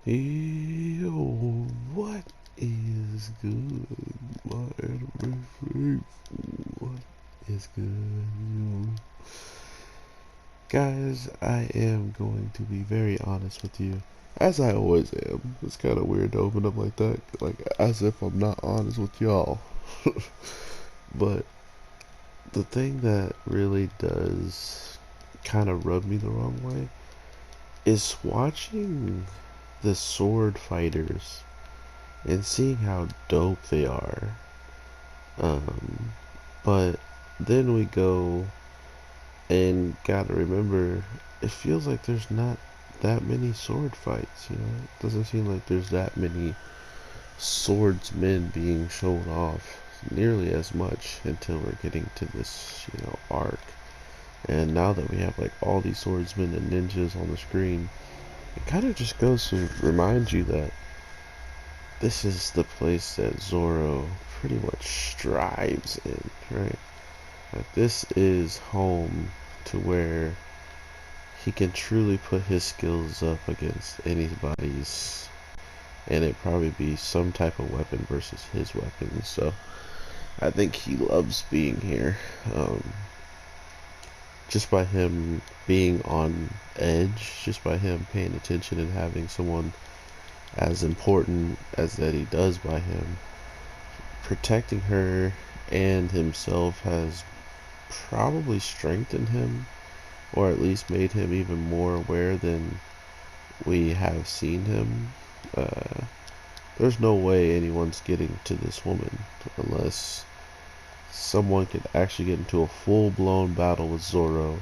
Yo, what is good, my anime freak? What is good, yo? Guys, I am going to be very honest with you, as I always am. It's kind of weird to open up like that, like as if I'm not honest with y'all. But the thing that really does kind of rub me the wrong way is watching the sword fighters and seeing how dope they are. Um, but then we go and gotta remember, it feels like there's not that many sword fights, you know? It doesn't seem like there's that many swordsmen being shown off nearly as much until we're getting to this, arc. And now that we have like all these swordsmen and ninjas on the screen, it kind of just goes to remind you that this is the place that Zoro pretty much strives in, right? Like this is home to where he can truly put his skills up against anybody's, and it probably be some type of weapon versus his weapon. So I think he loves being here. Just by him being on edge, just by him paying attention and having someone as important as that he does by him, protecting her and himself has probably strengthened him, or at least made him even more aware than we have seen him. There's no way anyone's getting to this woman unless someone could actually get into a full-blown battle with Zoro,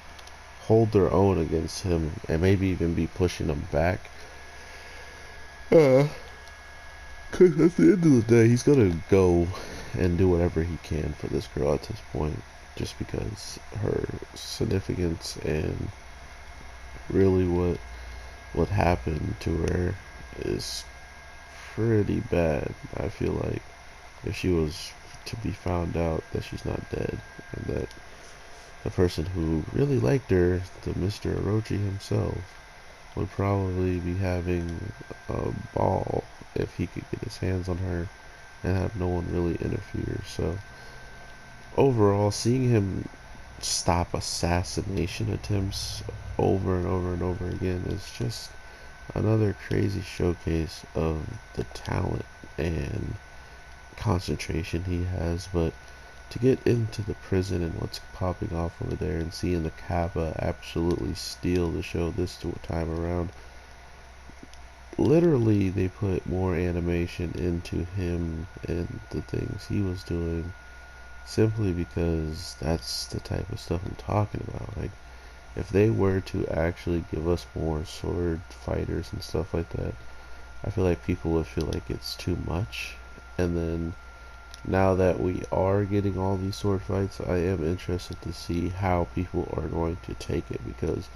hold their own against him, and maybe even be pushing him back. Because at the end of the day, he's gonna go and do whatever he can for this girl at this point, just because her significance and really what happened to her is pretty bad. I feel like if she was to be found out that she's not dead, and that the person who really liked her, the Mr. Orochi himself, would probably be having a ball if he could get his hands on her and have no one really interfere. So overall, seeing him stop assassination attempts over and over and over again is just another crazy showcase of the talent and concentration he has. But to get into the prison and what's popping off over there and seeing the Kappa absolutely steal the show this time around, literally they put more animation into him and the things he was doing simply because that's the type of stuff I'm talking about. Like, if they were to actually give us more sword fighters and stuff like that, I feel like people would feel like it's too much. And then now that we are getting all these sword fights, I am interested to see how people are going to take it, because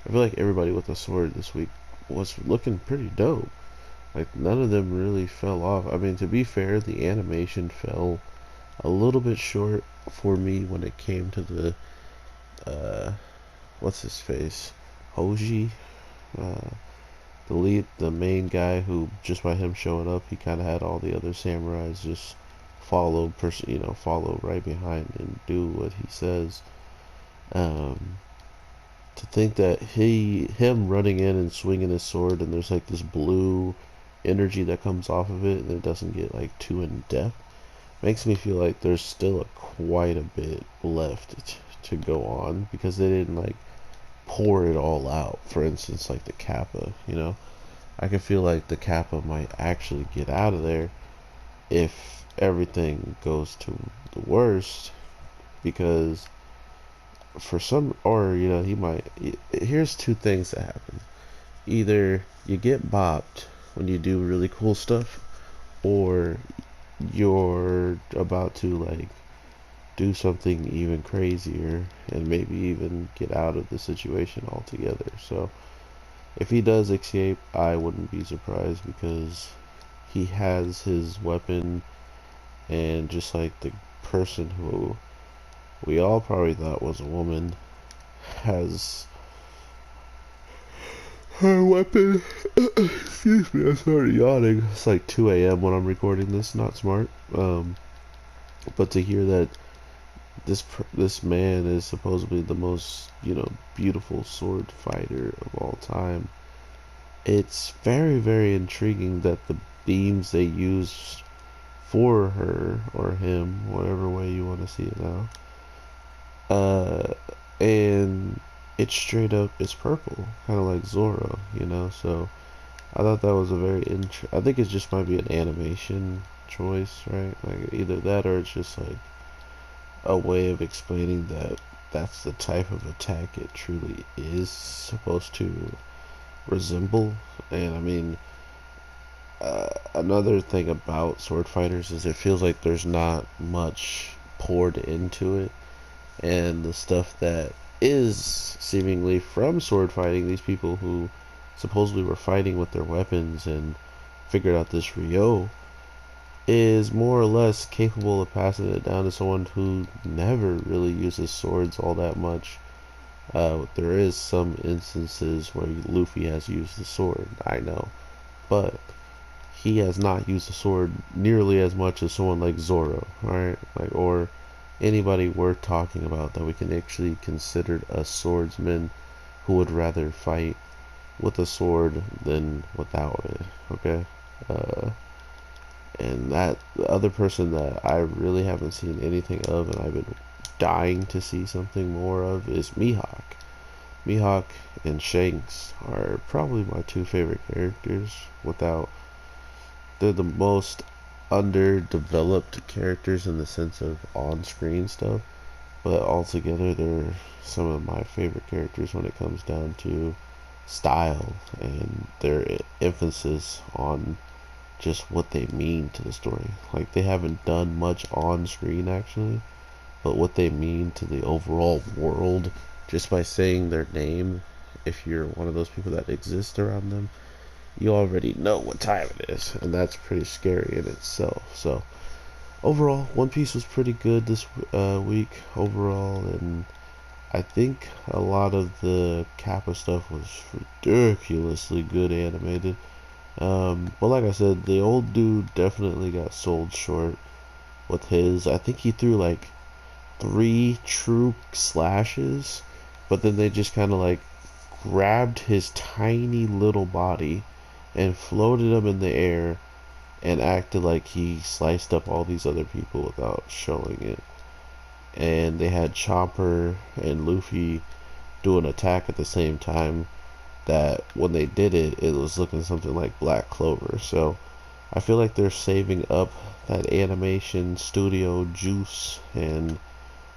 I feel like everybody with a sword this week was looking pretty dope. Like, none of them really fell off. I mean, to be fair, the animation fell a little bit short for me when it came to the, uh, what's his face? Hoji? Uh, the lead, the main guy who, just by him showing up, he kind of had all the other samurais just follow right behind and do what he says. Um, to think that him running in and swinging his sword, and there's like this blue energy that comes off of it, and it doesn't get like too in depth, makes me feel like there's still quite a bit left to go on, because they didn't like pour it all out. For instance, like the Kappa, I can feel like the Kappa might actually get out of there if everything goes to the worst, because for some, or he might. Here's two things that happen: either you get bopped when you do really cool stuff, or you're about to like do something even crazier and maybe even get out of the situation altogether. So if he does escape, I wouldn't be surprised, because he has his weapon, and just like the person who we all probably thought was a woman has her weapon. Excuse me, I started yawning. It's like 2 a.m. when I'm recording this. Not smart. But to hear that this man is supposedly the most beautiful sword fighter of all time, it's very very intriguing that the beams they used for her or him, whatever way you want to see it now, uh, and it's straight up it's purple, kind of like Zoro. So I thought that was a very I think it just might be an animation choice, right? Like either that or it's just like a way of explaining that that's the type of attack it truly is supposed to resemble. And I mean, another thing about sword fighters is it feels like there's not much poured into it, and the stuff that is seemingly from sword fighting, these people who supposedly were fighting with their weapons and figured out this Ryo, is more or less capable of passing it down to someone who never really uses swords all that much. There is some instances where Luffy has used the sword, I know, but he has not used the sword nearly as much as someone like Zoro, alright? Like, or anybody worth talking about that we can actually consider a swordsman who would rather fight with a sword than without it, okay? Uh, and that the other person that I really haven't seen anything of and I've been dying to see something more of is Mihawk. Mihawk and Shanks are probably my two favorite characters without they're the most underdeveloped characters in the sense of on-screen stuff, but altogether they're some of my favorite characters when it comes down to style and their emphasis on just what they mean to the story. Like they haven't done much on screen actually, but what they mean to the overall world just by saying their name, if you're one of those people that exist around them, you already know what time it is, and that's pretty scary in itself. So overall, One Piece was pretty good this week overall, and I think a lot of the Kappa stuff was ridiculously good animated. But like I said, the old dude definitely got sold short with his. I think he threw like 3 true slashes, but then they just kind of like grabbed his tiny little body and floated him in the air and acted like he sliced up all these other people without showing it. And they had Chopper and Luffy do an attack at the same time that when they did it, it was looking something like Black Clover. So I feel like they're saving up that animation studio juice and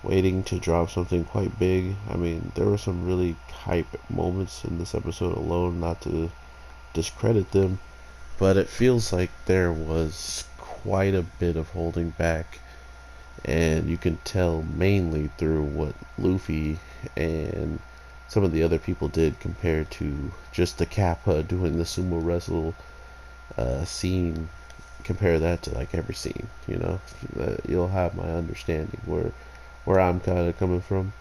waiting to drop something quite big. I mean, there were some really hype moments in this episode alone, not to discredit them, but it feels like there was quite a bit of holding back, and you can tell mainly through what Luffy and some of the other people did compared to just the Kappa doing the sumo wrestle scene. Compare that to like every scene, you'll have my understanding where I'm kind of coming from.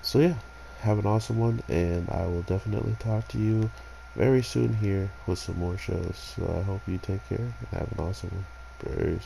So yeah, have an awesome one, and I will definitely talk to you very soon here with some more shows. So I hope you take care and have an awesome one. Peace.